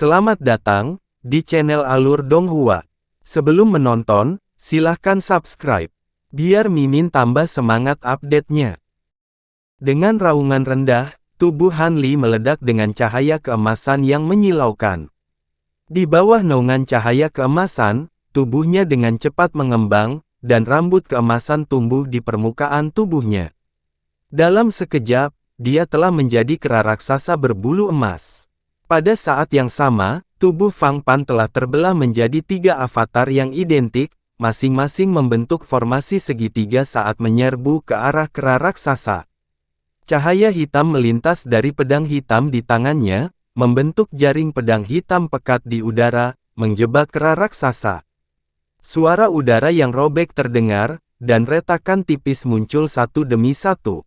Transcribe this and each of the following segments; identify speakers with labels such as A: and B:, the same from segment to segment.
A: Selamat datang di channel Alur Donghua. Sebelum menonton, silahkan subscribe, biar Mimin tambah semangat update-nya. Dengan raungan rendah, tubuh Han Li meledak dengan cahaya keemasan yang menyilaukan. Di bawah naungan cahaya keemasan, tubuhnya dengan cepat mengembang, dan rambut keemasan tumbuh di permukaan tubuhnya. Dalam sekejap, dia telah menjadi kera raksasa berbulu emas. Pada saat yang sama, tubuh Fang Pan telah terbelah menjadi 3 avatar yang identik, masing-masing membentuk formasi segitiga saat menyerbu ke arah kera raksasa. Cahaya hitam melintas dari pedang hitam di tangannya, membentuk jaring pedang hitam pekat di udara, menjebak kera raksasa. Suara udara yang robek terdengar, dan retakan tipis muncul satu demi satu.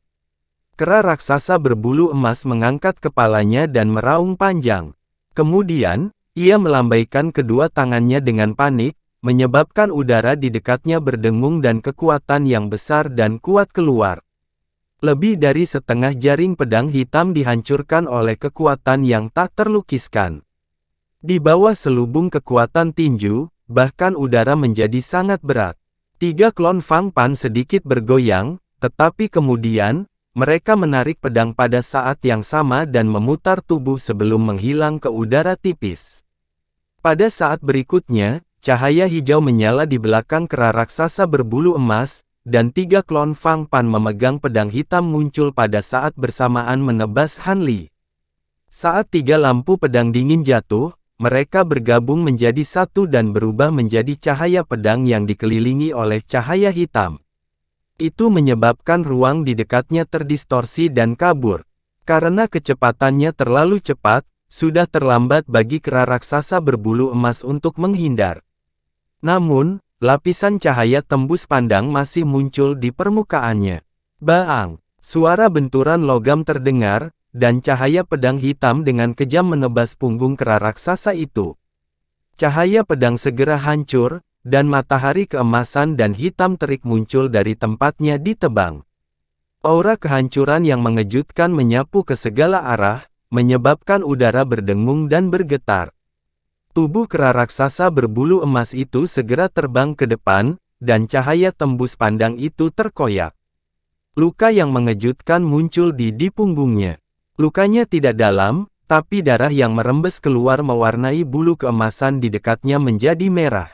A: Kera raksasa berbulu emas mengangkat kepalanya dan meraung panjang. Kemudian, ia melambaikan kedua tangannya dengan panik, menyebabkan udara di dekatnya berdengung dan kekuatan yang besar dan kuat keluar. Lebih dari setengah jaring pedang hitam dihancurkan oleh kekuatan yang tak terlukiskan. Di bawah selubung kekuatan tinju, bahkan udara menjadi sangat berat. 3 klon Fang Pan sedikit bergoyang, tetapi kemudian, mereka menarik pedang pada saat yang sama dan memutar tubuh sebelum menghilang ke udara tipis. Pada saat berikutnya, cahaya hijau menyala di belakang kera raksasa berbulu emas, dan 3 klon Fang Pan memegang pedang hitam muncul pada saat bersamaan menebas Han Li. Saat 3 lampu pedang dingin jatuh, mereka bergabung menjadi satu dan berubah menjadi cahaya pedang yang dikelilingi oleh cahaya hitam. Itu menyebabkan ruang di dekatnya terdistorsi dan kabur. Karena kecepatannya terlalu cepat, sudah terlambat bagi kera raksasa berbulu emas untuk menghindar. Namun, lapisan cahaya tembus pandang masih muncul di permukaannya. Baang! Suara benturan logam terdengar, dan cahaya pedang hitam dengan kejam menebas punggung kera raksasa itu. Cahaya pedang segera hancur, dan matahari keemasan dan hitam terik muncul dari tempatnya ditebang. Aura kehancuran yang mengejutkan menyapu ke segala arah, menyebabkan udara berdengung dan bergetar. Tubuh kera raksasa berbulu emas itu segera terbang ke depan, dan cahaya tembus pandang itu terkoyak. Luka yang mengejutkan muncul di punggungnya. Lukanya tidak dalam, tapi darah yang merembes keluar mewarnai bulu keemasan di dekatnya menjadi merah.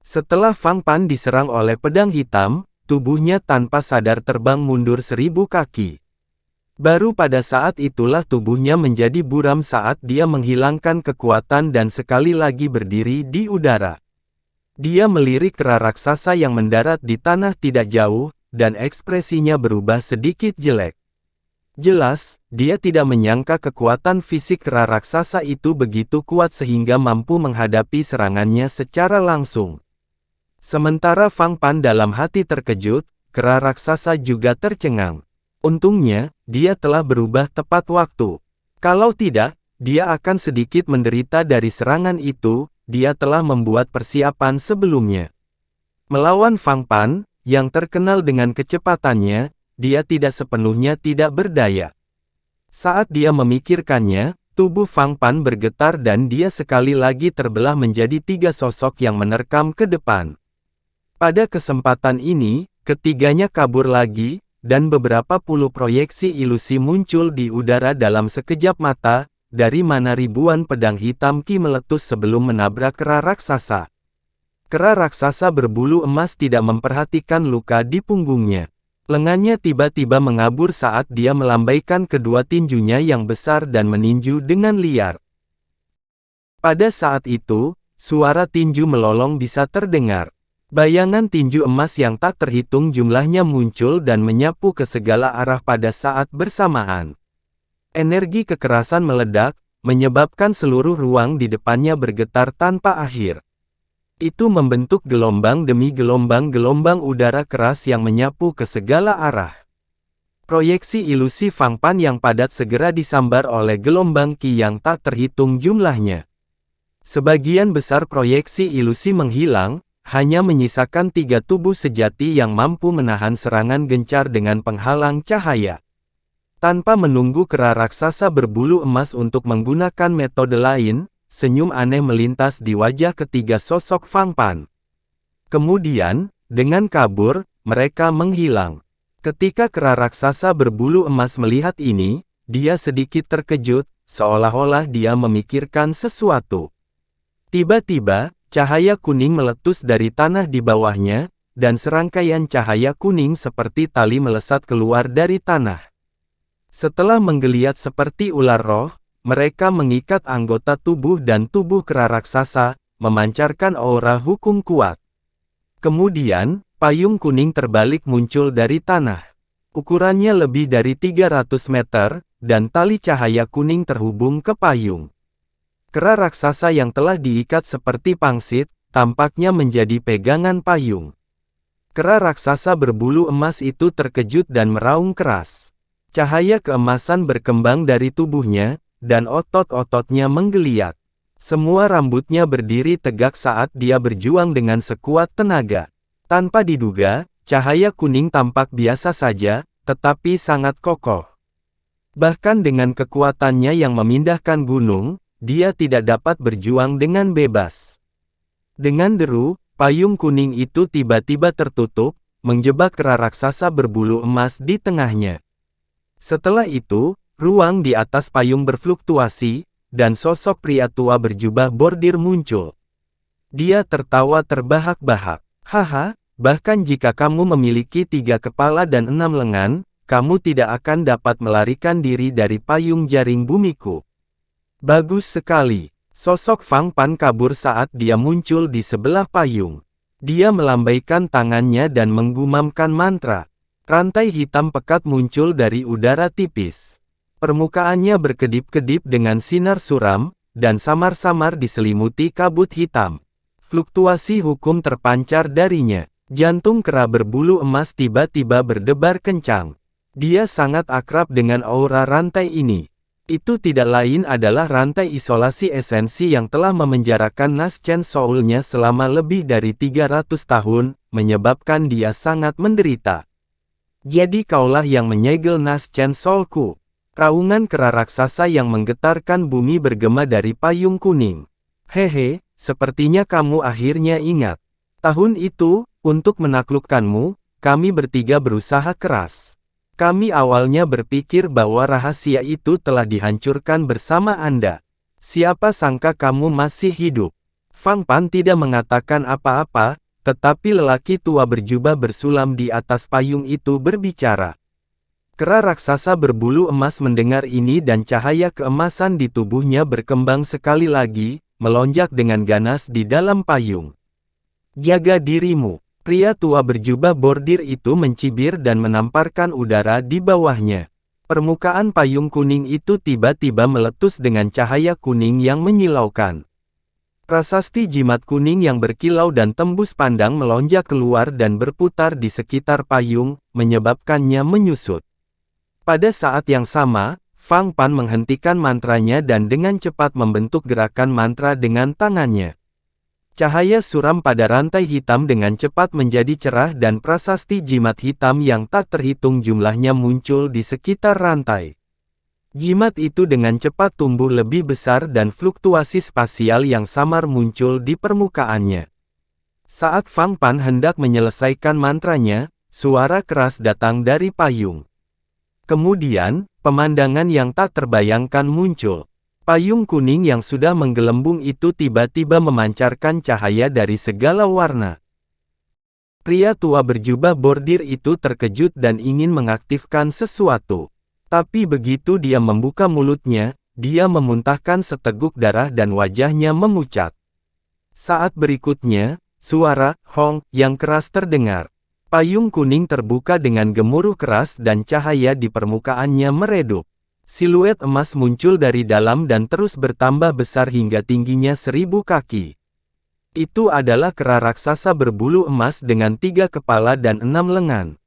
A: Setelah Fang Pan diserang oleh pedang hitam, tubuhnya tanpa sadar terbang mundur 1000 kaki. Baru pada saat itulah tubuhnya menjadi buram saat dia menghilangkan kekuatan dan sekali lagi berdiri di udara. Dia melirik kera raksasa yang mendarat di tanah tidak jauh, dan ekspresinya berubah sedikit jelek. Jelas, dia tidak menyangka kekuatan fisik kera raksasa itu begitu kuat sehingga mampu menghadapi serangannya secara langsung. Sementara Fang Pan dalam hati terkejut, kera raksasa juga tercengang. Untungnya, dia telah berubah tepat waktu. Kalau tidak, dia akan sedikit menderita dari serangan itu, dia telah membuat persiapan sebelumnya. Melawan Fang Pan, yang terkenal dengan kecepatannya, dia tidak sepenuhnya tidak berdaya. Saat dia memikirkannya, tubuh Fang Pan bergetar dan dia sekali lagi terbelah menjadi 3 sosok yang menerkam ke depan. Pada kesempatan ini, ketiganya kabur lagi, dan beberapa puluh proyeksi ilusi muncul di udara dalam sekejap mata, dari mana ribuan pedang hitam ki meletus sebelum menabrak kera raksasa. Kera raksasa berbulu emas tidak memperhatikan luka di punggungnya. Lengannya tiba-tiba mengabur saat dia melambaikan kedua tinjunya yang besar dan meninju dengan liar. Pada saat itu, suara tinju melolong bisa terdengar. Bayangan tinju emas yang tak terhitung jumlahnya muncul dan menyapu ke segala arah pada saat bersamaan. Energi kekerasan meledak, menyebabkan seluruh ruang di depannya bergetar tanpa akhir. Itu membentuk gelombang demi gelombang udara keras yang menyapu ke segala arah. Proyeksi ilusi Fang Pan yang padat segera disambar oleh gelombang ki yang tak terhitung jumlahnya. Sebagian besar proyeksi ilusi menghilang, hanya menyisakan 3 tubuh sejati yang mampu menahan serangan gencar dengan penghalang cahaya. Tanpa menunggu kera raksasa berbulu emas untuk menggunakan metode lain, senyum aneh melintas di wajah ketiga sosok Fang Pan. Kemudian, dengan kabur, mereka menghilang. Ketika kera raksasa berbulu emas melihat ini, dia sedikit terkejut, seolah-olah dia memikirkan sesuatu. Tiba-tiba, cahaya kuning meletus dari tanah di bawahnya, dan serangkaian cahaya kuning seperti tali melesat keluar dari tanah. Setelah menggeliat seperti ular roh, mereka mengikat anggota tubuh dan tubuh kera raksasa, memancarkan aura hukum kuat. Kemudian, payung kuning terbalik muncul dari tanah. Ukurannya lebih dari 300 meter, dan tali cahaya kuning terhubung ke payung. Kera raksasa yang telah diikat seperti pangsit, tampaknya menjadi pegangan payung. Kera raksasa berbulu emas itu terkejut dan meraung keras. Cahaya keemasan berkembang dari tubuhnya, dan otot-ototnya menggeliat. Semua rambutnya berdiri tegak saat dia berjuang dengan sekuat tenaga. Tanpa diduga, cahaya kuning tampak biasa saja, tetapi sangat kokoh. Bahkan dengan kekuatannya yang memindahkan gunung, dia tidak dapat berjuang dengan bebas. Dengan deru, payung kuning itu tiba-tiba tertutup, menjebak kera raksasa berbulu emas di tengahnya. Setelah itu, ruang di atas payung berfluktuasi, dan sosok pria tua berjubah bordir muncul. Dia tertawa terbahak-bahak. Haha, bahkan jika kamu memiliki 3 kepala dan 6 lengan, kamu tidak akan dapat melarikan diri dari payung jaring bumiku. Bagus sekali. Sosok Fang Pan kabur saat dia muncul di sebelah payung. Dia melambaikan tangannya dan menggumamkan mantra. Rantai hitam pekat muncul dari udara tipis. Permukaannya berkedip-kedip dengan sinar suram, dan samar-samar diselimuti kabut hitam. Fluktuasi hukum terpancar darinya. Jantung kera berbulu emas tiba-tiba berdebar kencang. Dia sangat akrab dengan aura rantai ini. Itu tidak lain adalah rantai isolasi esensi yang telah memenjarakan Nas Chen Soul-nya selama lebih dari 300 tahun, menyebabkan dia sangat menderita. Jadi kaulah yang menyegel Nas Chen Soul-ku. Raungan kera raksasa yang menggetarkan bumi bergema dari payung kuning. Hehe, sepertinya kamu akhirnya ingat. Tahun itu, untuk menaklukkanmu, kami bertiga berusaha keras. Kami awalnya berpikir bahwa rahasia itu telah dihancurkan bersama Anda. Siapa sangka kamu masih hidup. Fang Pan tidak mengatakan apa-apa, tetapi lelaki tua berjubah bersulam di atas payung itu berbicara. Kera raksasa berbulu emas mendengar ini dan cahaya keemasan di tubuhnya berkembang sekali lagi, melonjak dengan ganas di dalam payung. Jaga dirimu. Pria tua berjubah bordir itu mencibir dan menamparkan udara di bawahnya. Permukaan payung kuning itu tiba-tiba meletus dengan cahaya kuning yang menyilaukan. Prasasti jimat kuning yang berkilau dan tembus pandang melonjak keluar dan berputar di sekitar payung, menyebabkannya menyusut. Pada saat yang sama, Fang Pan menghentikan mantranya dan dengan cepat membentuk gerakan mantra dengan tangannya. Cahaya suram pada rantai hitam dengan cepat menjadi cerah dan prasasti jimat hitam yang tak terhitung jumlahnya muncul di sekitar rantai. Jimat itu dengan cepat tumbuh lebih besar dan fluktuasi spasial yang samar muncul di permukaannya. Saat Fang Pan hendak menyelesaikan mantranya, suara keras datang dari payung. Kemudian, pemandangan yang tak terbayangkan muncul. Payung kuning yang sudah menggelembung itu tiba-tiba memancarkan cahaya dari segala warna. Pria tua berjubah bordir itu terkejut dan ingin mengaktifkan sesuatu. Tapi begitu dia membuka mulutnya, dia memuntahkan seteguk darah dan wajahnya memucat. Saat berikutnya, suara "hong" yang keras terdengar. Payung kuning terbuka dengan gemuruh keras dan cahaya di permukaannya meredup. Siluet emas muncul dari dalam dan terus bertambah besar hingga tingginya 1000 kaki. Itu adalah kera raksasa berbulu emas dengan 3 kepala dan 6 lengan.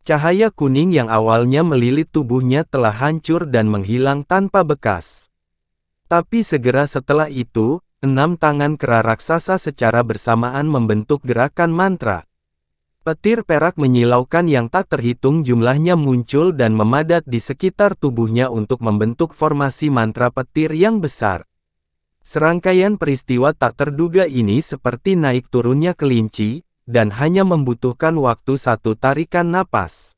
A: Cahaya kuning yang awalnya melilit tubuhnya telah hancur dan menghilang tanpa bekas. Tapi segera setelah itu, 6 tangan kera raksasa secara bersamaan membentuk gerakan mantra. Petir perak menyilaukan yang tak terhitung jumlahnya muncul dan memadat di sekitar tubuhnya untuk membentuk formasi mantra petir yang besar. Serangkaian peristiwa tak terduga ini seperti naik turunnya kelinci, dan hanya membutuhkan waktu satu tarikan napas.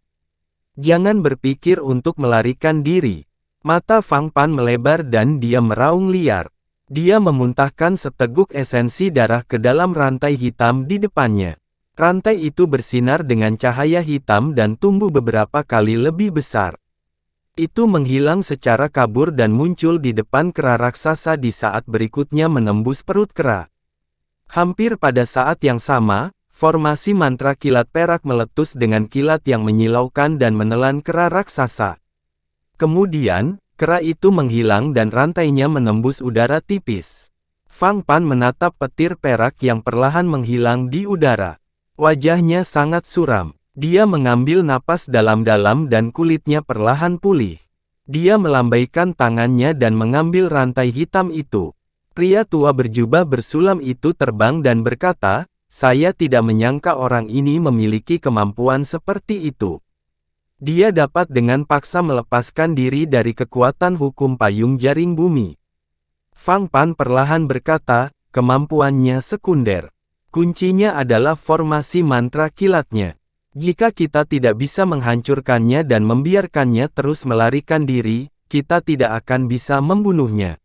A: Jangan berpikir untuk melarikan diri. Mata Fang Pan melebar dan dia meraung liar. Dia memuntahkan seteguk esensi darah ke dalam rantai hitam di depannya. Rantai itu bersinar dengan cahaya hitam dan tumbuh beberapa kali lebih besar. Itu menghilang secara kabur dan muncul di depan kera raksasa di saat berikutnya menembus perut kera. Hampir pada saat yang sama, formasi mantra kilat perak meletus dengan kilat yang menyilaukan dan menelan kera raksasa. Kemudian, kera itu menghilang dan rantainya menembus udara tipis. Fang Pan menatap petir perak yang perlahan menghilang di udara. Wajahnya sangat suram. Dia mengambil napas dalam-dalam dan kulitnya perlahan pulih. Dia melambaikan tangannya dan mengambil rantai hitam itu. Pria tua berjubah bersulam itu terbang dan berkata, "Saya tidak menyangka orang ini memiliki kemampuan seperti itu. Dia dapat dengan paksa melepaskan diri dari kekuatan hukum payung jaring bumi." Fang Pan perlahan berkata, "Kemampuannya sekunder. Kuncinya adalah formasi mantra kilatnya. Jika kita tidak bisa menghancurkannya dan membiarkannya terus melarikan diri, kita tidak akan bisa membunuhnya."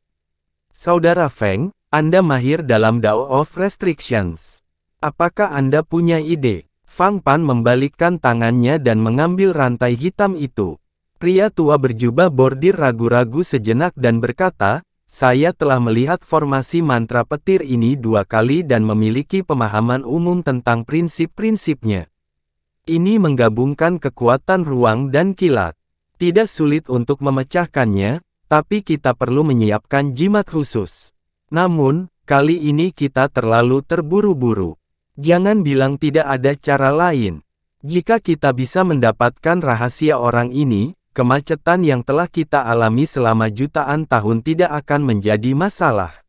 A: Saudara Feng, Anda mahir dalam Dao of Restrictions. Apakah Anda punya ide? Fang Pan membalikkan tangannya dan mengambil rantai hitam itu. Pria tua berjubah bordir ragu-ragu sejenak dan berkata, "Saya telah melihat formasi mantra petir ini 2 kali dan memiliki pemahaman umum tentang prinsip-prinsipnya. Ini menggabungkan kekuatan ruang dan kilat. Tidak sulit untuk memecahkannya, tapi kita perlu menyiapkan jimat khusus. Namun, kali ini kita terlalu terburu-buru. Jangan bilang tidak ada cara lain. Jika kita bisa mendapatkan rahasia orang ini, kemacetan yang telah kita alami selama jutaan tahun tidak akan menjadi masalah."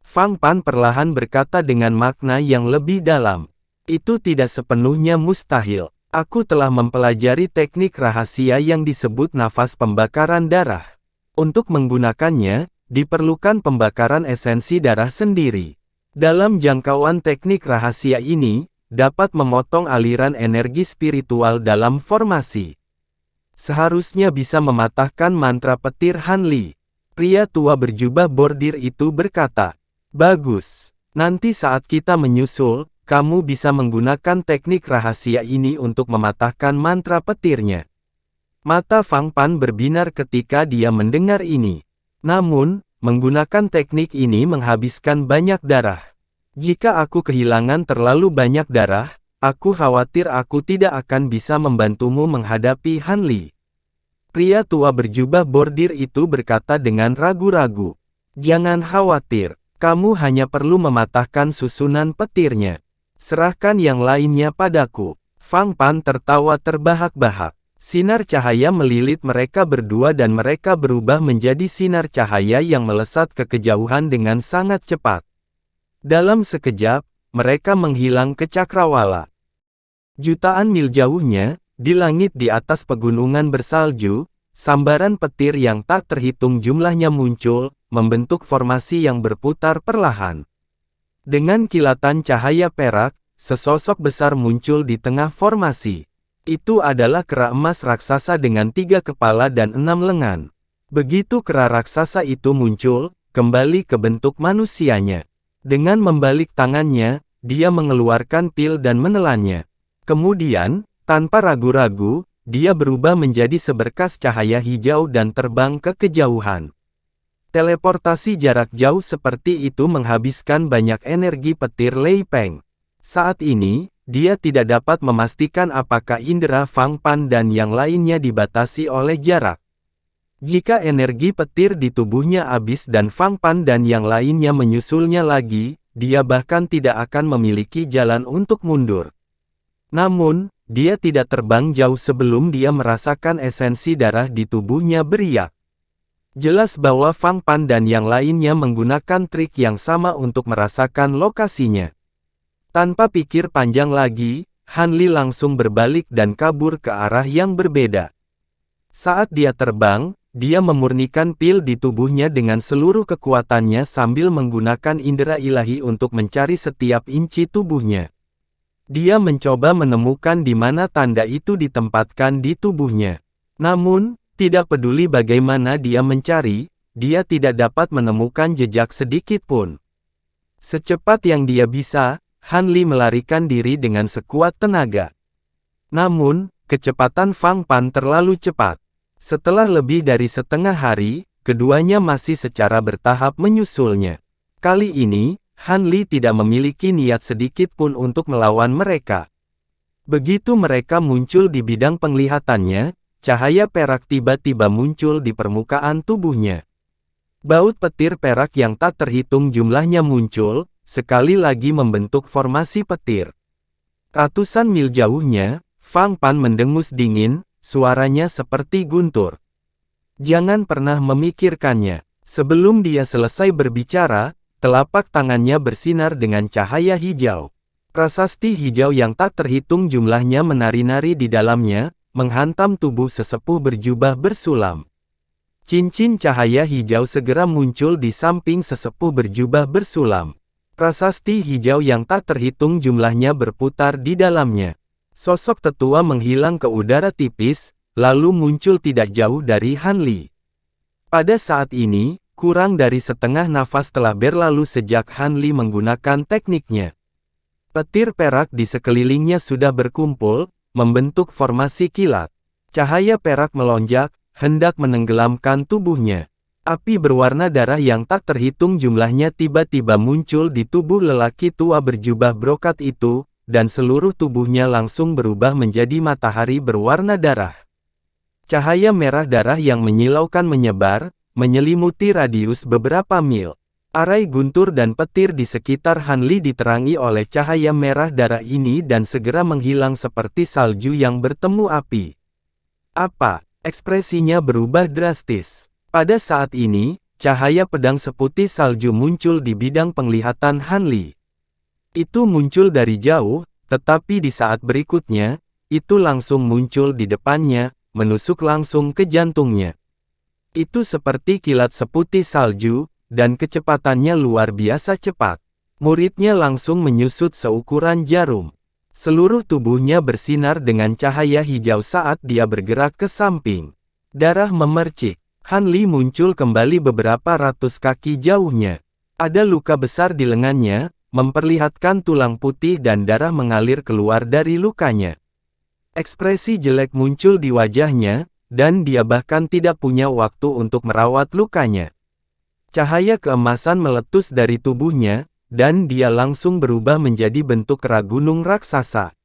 A: Fang Pan perlahan berkata dengan makna yang lebih dalam. "Itu tidak sepenuhnya mustahil. Aku telah mempelajari teknik rahasia yang disebut nafas pembakaran darah. Untuk menggunakannya, diperlukan pembakaran esensi darah sendiri. Dalam jangkauan teknik rahasia ini, dapat memotong aliran energi spiritual dalam formasi. Seharusnya bisa mematahkan mantra petir Hanli." Pria tua berjubah bordir itu berkata, "Bagus. Nanti saat kita menyusul, kamu bisa menggunakan teknik rahasia ini untuk mematahkan mantra petirnya." Mata Fang Pan berbinar ketika dia mendengar ini. Namun, menggunakan teknik ini menghabiskan banyak darah. Jika aku kehilangan terlalu banyak darah, aku khawatir aku tidak akan bisa membantumu menghadapi Hanli." Pria tua berjubah bordir itu berkata dengan ragu-ragu, "Jangan khawatir, kamu hanya perlu mematahkan susunan petirnya. Serahkan yang lainnya padaku." Fang Pan tertawa terbahak-bahak. Sinar cahaya melilit mereka berdua dan mereka berubah menjadi sinar cahaya yang melesat ke kejauhan dengan sangat cepat. Dalam sekejap, mereka menghilang ke cakrawala. Jutaan mil jauhnya, di langit di atas pegunungan bersalju, sambaran petir yang tak terhitung jumlahnya muncul, membentuk formasi yang berputar perlahan. Dengan kilatan cahaya perak, sesosok besar muncul di tengah formasi. Itu adalah kera emas raksasa dengan 3 kepala dan 6 lengan. Begitu kera raksasa itu muncul, kembali ke bentuk manusianya. Dengan membalik tangannya, dia mengeluarkan pil dan menelannya. Kemudian, tanpa ragu-ragu, dia berubah menjadi seberkas cahaya hijau dan terbang ke kejauhan. Teleportasi jarak jauh seperti itu menghabiskan banyak energi petir Lei Peng. Saat ini, dia tidak dapat memastikan apakah indera Fang Pan dan yang lainnya dibatasi oleh jarak. Jika energi petir di tubuhnya habis dan Fang Pan dan yang lainnya menyusulnya lagi, dia bahkan tidak akan memiliki jalan untuk mundur. Namun, dia tidak terbang jauh sebelum dia merasakan esensi darah di tubuhnya beriak. Jelas bahwa Fang Pan dan yang lainnya menggunakan trik yang sama untuk merasakan lokasinya. Tanpa pikir panjang lagi, Hanli langsung berbalik dan kabur ke arah yang berbeda. Saat dia terbang, dia memurnikan pil di tubuhnya dengan seluruh kekuatannya sambil menggunakan indera ilahi untuk mencari setiap inci tubuhnya. Dia mencoba menemukan di mana tanda itu ditempatkan di tubuhnya. Namun, tidak peduli bagaimana dia mencari, dia tidak dapat menemukan jejak sedikit pun. Secepat yang dia bisa, Han Li melarikan diri dengan sekuat tenaga. Namun, kecepatan Fang Pan terlalu cepat. Setelah lebih dari setengah hari, keduanya masih secara bertahap menyusulnya. Kali ini, Han Li tidak memiliki niat sedikit pun untuk melawan mereka. Begitu mereka muncul di bidang penglihatannya, cahaya perak tiba-tiba muncul di permukaan tubuhnya. Baut petir perak yang tak terhitung jumlahnya muncul, sekali lagi membentuk formasi petir. Ratusan mil jauhnya, Fang Pan mendengus dingin, suaranya seperti guntur. Jangan pernah memikirkannya. Sebelum dia selesai berbicara, telapak tangannya bersinar dengan cahaya hijau. Prasasti hijau yang tak terhitung jumlahnya menari-nari di dalamnya, menghantam tubuh sesepuh berjubah bersulam. Cincin cahaya hijau segera muncul di samping sesepuh berjubah bersulam. Prasasti hijau yang tak terhitung jumlahnya berputar di dalamnya. Sosok tetua menghilang ke udara tipis, lalu muncul tidak jauh dari Han Li. Pada saat ini, kurang dari setengah nafas telah berlalu sejak Han Li menggunakan tekniknya. Petir perak di sekelilingnya sudah berkumpul, membentuk formasi kilat. Cahaya perak melonjak, hendak menenggelamkan tubuhnya. Api berwarna darah yang tak terhitung jumlahnya tiba-tiba muncul di tubuh lelaki tua berjubah brokat itu, dan seluruh tubuhnya langsung berubah menjadi matahari berwarna darah. Cahaya merah darah yang menyilaukan menyebar, menyelimuti radius beberapa mil. Arai guntur dan petir di sekitar Han Li diterangi oleh cahaya merah darah ini dan segera menghilang seperti salju yang bertemu api. Apa? Ekspresinya berubah drastis. Pada saat ini, cahaya pedang seputih salju muncul di bidang penglihatan Han Li. Itu muncul dari jauh, tetapi di saat berikutnya, itu langsung muncul di depannya, menusuk langsung ke jantungnya. Itu seperti kilat seputih salju, dan kecepatannya luar biasa cepat. Muridnya langsung menyusut seukuran jarum. Seluruh tubuhnya bersinar dengan cahaya hijau saat dia bergerak ke samping. Darah memercik. Han Li muncul kembali beberapa ratus kaki jauhnya. Ada luka besar di lengannya, memperlihatkan tulang putih dan darah mengalir keluar dari lukanya. Ekspresi jelek muncul di wajahnya, dan dia bahkan tidak punya waktu untuk merawat lukanya. Cahaya keemasan meletus dari tubuhnya, dan dia langsung berubah menjadi bentuk kera gunung raksasa.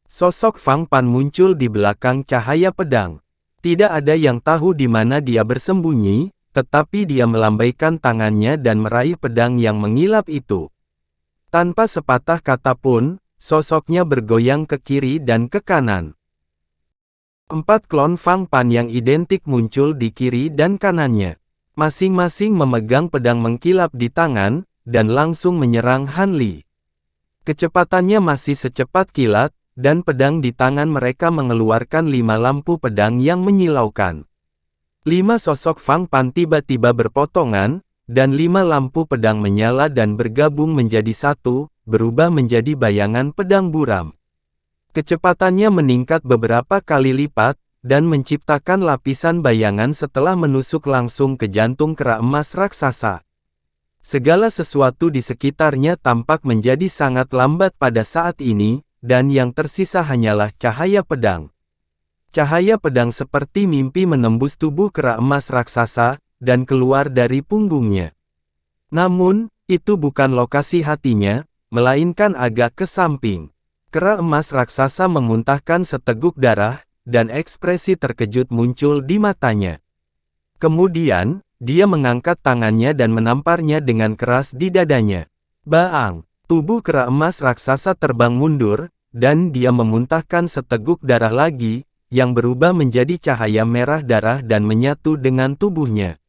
A: Sosok Fang Pan muncul di belakang cahaya pedang. Tidak ada yang tahu di mana dia bersembunyi, tetapi dia melambaikan tangannya dan meraih pedang yang mengilap itu. Tanpa sepatah kata pun, sosoknya bergoyang ke kiri dan ke kanan. 4 klon Fang Pan yang identik muncul di kiri dan kanannya. Masing-masing memegang pedang mengkilap di tangan, dan langsung menyerang Han Li. Kecepatannya masih secepat kilat, dan pedang di tangan mereka mengeluarkan 5 lampu pedang yang menyilaukan. 5 sosok Fang Pan tiba-tiba berpotongan, dan 5 lampu pedang menyala dan bergabung menjadi satu, berubah menjadi bayangan pedang buram. Kecepatannya meningkat beberapa kali lipat, dan menciptakan lapisan bayangan setelah menusuk langsung ke jantung kera emas raksasa. Segala sesuatu di sekitarnya tampak menjadi sangat lambat pada saat ini, dan yang tersisa hanyalah cahaya pedang. Cahaya pedang seperti mimpi menembus tubuh kera emas raksasa, dan keluar dari punggungnya. Namun, itu bukan lokasi hatinya, melainkan agak ke samping. Kera emas raksasa memuntahkan seteguk darah, dan ekspresi terkejut muncul di matanya. Kemudian, dia mengangkat tangannya dan menamparnya dengan keras di dadanya. Baang! Tubuh kera emas raksasa terbang mundur, dan dia memuntahkan seteguk darah lagi, yang berubah menjadi cahaya merah darah dan menyatu dengan tubuhnya.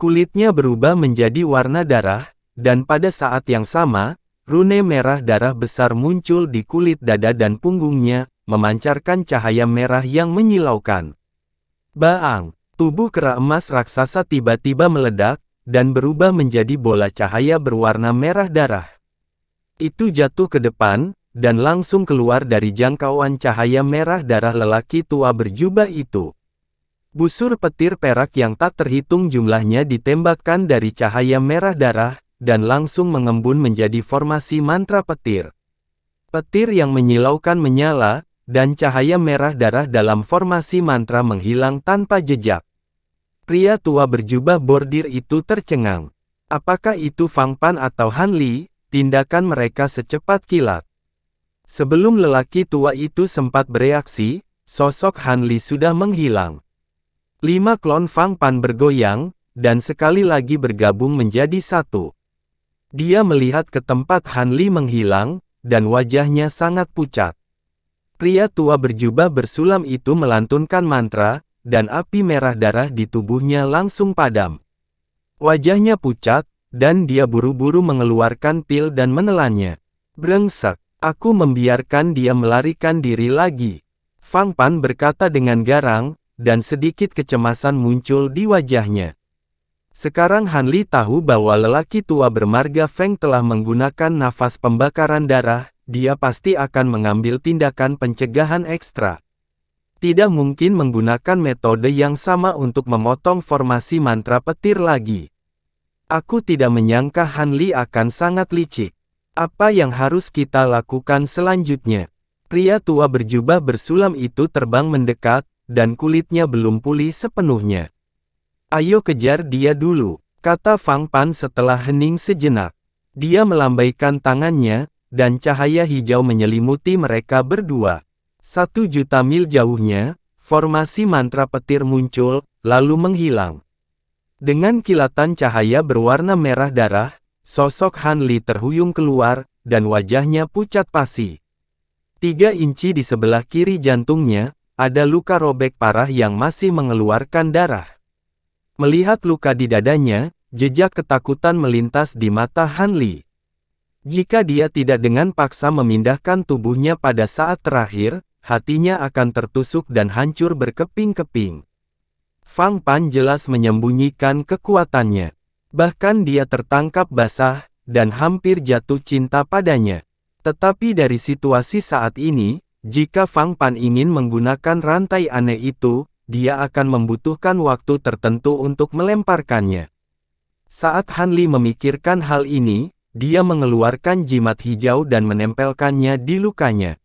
A: Kulitnya berubah menjadi warna darah, dan pada saat yang sama, rune merah darah besar muncul di kulit dada dan punggungnya, memancarkan cahaya merah yang menyilaukan. Baang! Tubuh kera emas raksasa tiba-tiba meledak, dan berubah menjadi bola cahaya berwarna merah darah. Itu jatuh ke depan, dan langsung keluar dari jangkauan cahaya merah darah lelaki tua berjubah itu. Busur petir perak yang tak terhitung jumlahnya ditembakkan dari cahaya merah darah, dan langsung mengembun menjadi formasi mantra petir. Petir yang menyilaukan menyala, dan cahaya merah darah dalam formasi mantra menghilang tanpa jejak. Pria tua berjubah bordir itu tercengang. Apakah itu Fang Pan atau Han Li? Tindakan mereka secepat kilat. Sebelum lelaki tua itu sempat bereaksi, sosok Han Li sudah menghilang. 5 klon Fang Pan bergoyang, dan sekali lagi bergabung menjadi satu. Dia melihat ke tempat Han Li menghilang, dan wajahnya sangat pucat. Pria tua berjubah bersulam itu melantunkan mantra, dan api merah darah di tubuhnya langsung padam. Wajahnya pucat, dan dia buru-buru mengeluarkan pil dan menelannya. Brengsek, aku membiarkan dia melarikan diri lagi. Fang Pan berkata dengan garang, dan sedikit kecemasan muncul di wajahnya. Sekarang Han Li tahu bahwa lelaki tua bermarga Feng telah menggunakan nafas pembakaran darah, dia pasti akan mengambil tindakan pencegahan ekstra. Tidak mungkin menggunakan metode yang sama untuk memotong formasi mantra petir lagi. Aku tidak menyangka Han Li akan sangat licik. Apa yang harus kita lakukan selanjutnya? Pria tua berjubah bersulam itu terbang mendekat, dan kulitnya belum pulih sepenuhnya. Ayo kejar dia dulu, kata Fang Pan setelah hening sejenak. Dia melambaikan tangannya, dan cahaya hijau menyelimuti mereka berdua. 1.000.000 mil jauhnya, formasi mantra petir muncul, lalu menghilang. Dengan kilatan cahaya berwarna merah darah, sosok Han Li terhuyung keluar, dan wajahnya pucat pasi. 3 inci di sebelah kiri jantungnya, ada luka robek parah yang masih mengeluarkan darah. Melihat luka di dadanya, jejak ketakutan melintas di mata Han Li. Jika dia tidak dengan paksa memindahkan tubuhnya pada saat terakhir, hatinya akan tertusuk dan hancur berkeping-keping. Fang Pan jelas menyembunyikan kekuatannya. Bahkan dia tertangkap basah, dan hampir jatuh cinta padanya. Tetapi dari situasi saat ini, jika Fang Pan ingin menggunakan rantai aneh itu, dia akan membutuhkan waktu tertentu untuk melemparkannya. Saat Han Li memikirkan hal ini, dia mengeluarkan jimat hijau dan menempelkannya di lukanya.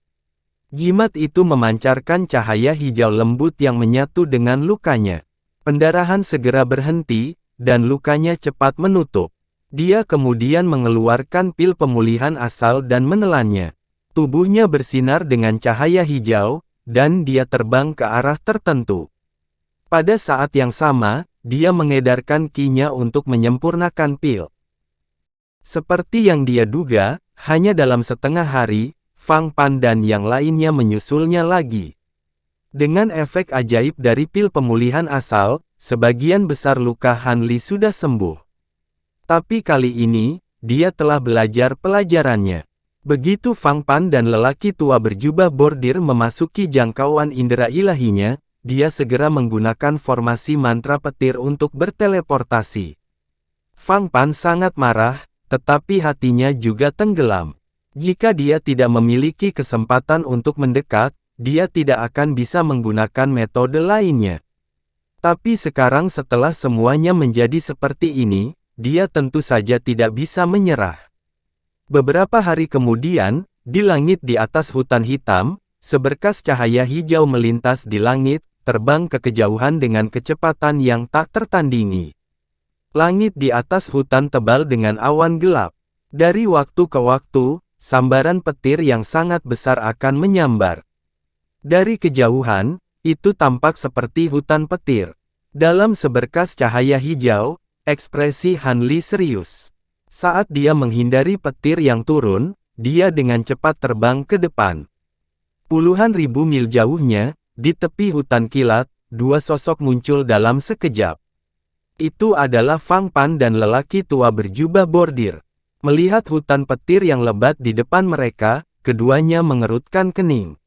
A: Jimat itu memancarkan cahaya hijau lembut yang menyatu dengan lukanya. Pendarahan segera berhenti, dan lukanya cepat menutup. Dia kemudian mengeluarkan pil pemulihan asal dan menelannya. Tubuhnya bersinar dengan cahaya hijau, dan dia terbang ke arah tertentu. Pada saat yang sama, dia mengedarkan ki-nya untuk menyempurnakan pil. Seperti yang dia duga, hanya dalam setengah hari, Fang Pan dan yang lainnya menyusulnya lagi. Dengan efek ajaib dari pil pemulihan asal, sebagian besar luka Han Li sudah sembuh. Tapi kali ini, dia telah belajar pelajarannya. Begitu Fang Pan dan lelaki tua berjubah bordir memasuki jangkauan indera ilahinya, dia segera menggunakan formasi mantra petir untuk berteleportasi. Fang Pan sangat marah, tetapi hatinya juga tenggelam. Jika dia tidak memiliki kesempatan untuk mendekat, dia tidak akan bisa menggunakan metode lainnya. Tapi sekarang setelah semuanya menjadi seperti ini, dia tentu saja tidak bisa menyerah. Beberapa hari kemudian, di langit di atas hutan hitam, seberkas cahaya hijau melintas di langit, terbang ke kejauhan dengan kecepatan yang tak tertandingi. Langit di atas hutan tebal dengan awan gelap. Dari waktu ke waktu, sambaran petir yang sangat besar akan menyambar. Dari kejauhan, itu tampak seperti hutan petir. Dalam seberkas cahaya hijau, ekspresi Han Li serius. Saat dia menghindari petir yang turun, dia dengan cepat terbang ke depan. Puluhan ribu mil jauhnya, di tepi hutan kilat, dua sosok muncul dalam sekejap. Itu adalah Fang Pan dan lelaki tua berjubah bordir. Melihat hutan petir yang lebat di depan mereka, keduanya mengerutkan kening.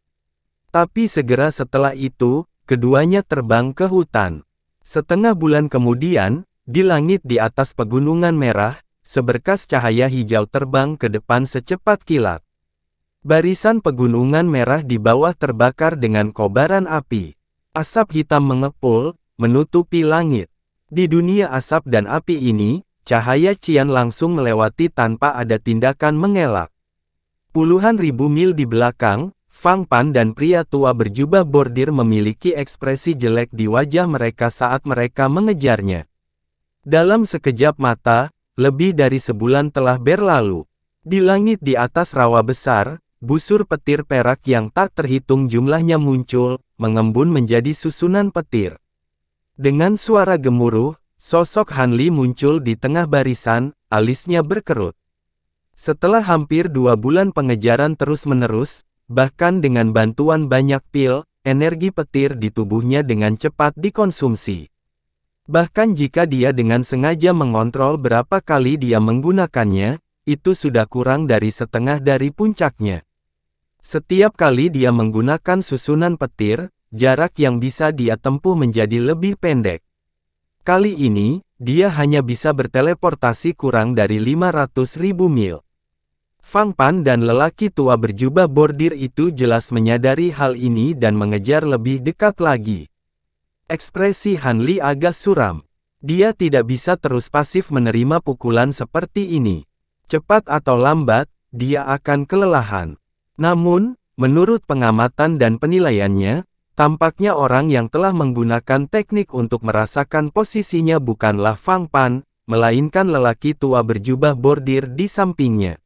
A: Tapi segera setelah itu, keduanya terbang ke hutan. Setengah bulan kemudian, di langit di atas pegunungan merah, seberkas cahaya hijau terbang ke depan secepat kilat. Barisan pegunungan merah di bawah terbakar dengan kobaran api. Asap hitam mengepul, menutupi langit. Di dunia asap dan api ini, cahaya Qian langsung melewati tanpa ada tindakan mengelak. Puluhan ribu mil di belakang, Fang Pan dan pria tua berjubah bordir memiliki ekspresi jelek di wajah mereka saat mereka mengejarnya. Dalam sekejap mata, lebih dari sebulan telah berlalu. Di langit di atas rawa besar, busur petir perak yang tak terhitung jumlahnya muncul, mengembun menjadi susunan petir. Dengan suara gemuruh, sosok Han Li muncul di tengah barisan, alisnya berkerut. Setelah hampir 2 bulan pengejaran terus-menerus, bahkan dengan bantuan banyak pil, energi petir di tubuhnya dengan cepat dikonsumsi. Bahkan jika dia dengan sengaja mengontrol berapa kali dia menggunakannya, itu sudah kurang dari setengah dari puncaknya. Setiap kali dia menggunakan susunan petir, jarak yang bisa dia tempuh menjadi lebih pendek. Kali ini, dia hanya bisa berteleportasi kurang dari 500.000 mil. Fang Pan dan lelaki tua berjubah bordir itu jelas menyadari hal ini dan mengejar lebih dekat lagi. Ekspresi Han Li agak suram. Dia tidak bisa terus pasif menerima pukulan seperti ini. Cepat atau lambat, dia akan kelelahan. Namun, menurut pengamatan dan penilaiannya, tampaknya orang yang telah menggunakan teknik untuk merasakan posisinya bukanlah Fang Pan, melainkan lelaki tua berjubah bordir di sampingnya.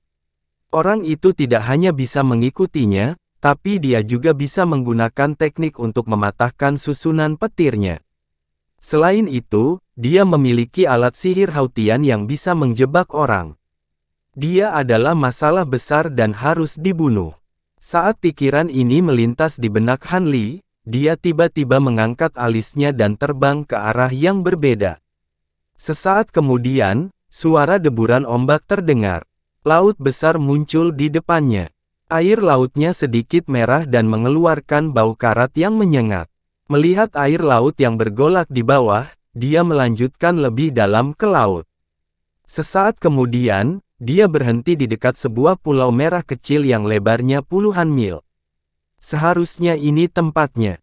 A: Orang itu tidak hanya bisa mengikutinya, tapi dia juga bisa menggunakan teknik untuk mematahkan susunan petirnya. Selain itu, dia memiliki alat sihir Hautian yang bisa menjebak orang. Dia adalah masalah besar dan harus dibunuh. Saat pikiran ini melintas di benak Han Li, dia tiba-tiba mengangkat alisnya dan terbang ke arah yang berbeda. Sesaat kemudian, suara deburan ombak terdengar. Laut besar muncul di depannya. Air lautnya sedikit merah dan mengeluarkan bau karat yang menyengat. Melihat air laut yang bergolak di bawah, dia melanjutkan lebih dalam ke laut. Sesaat kemudian, dia berhenti di dekat sebuah pulau merah kecil yang lebarnya puluhan mil. Seharusnya ini tempatnya.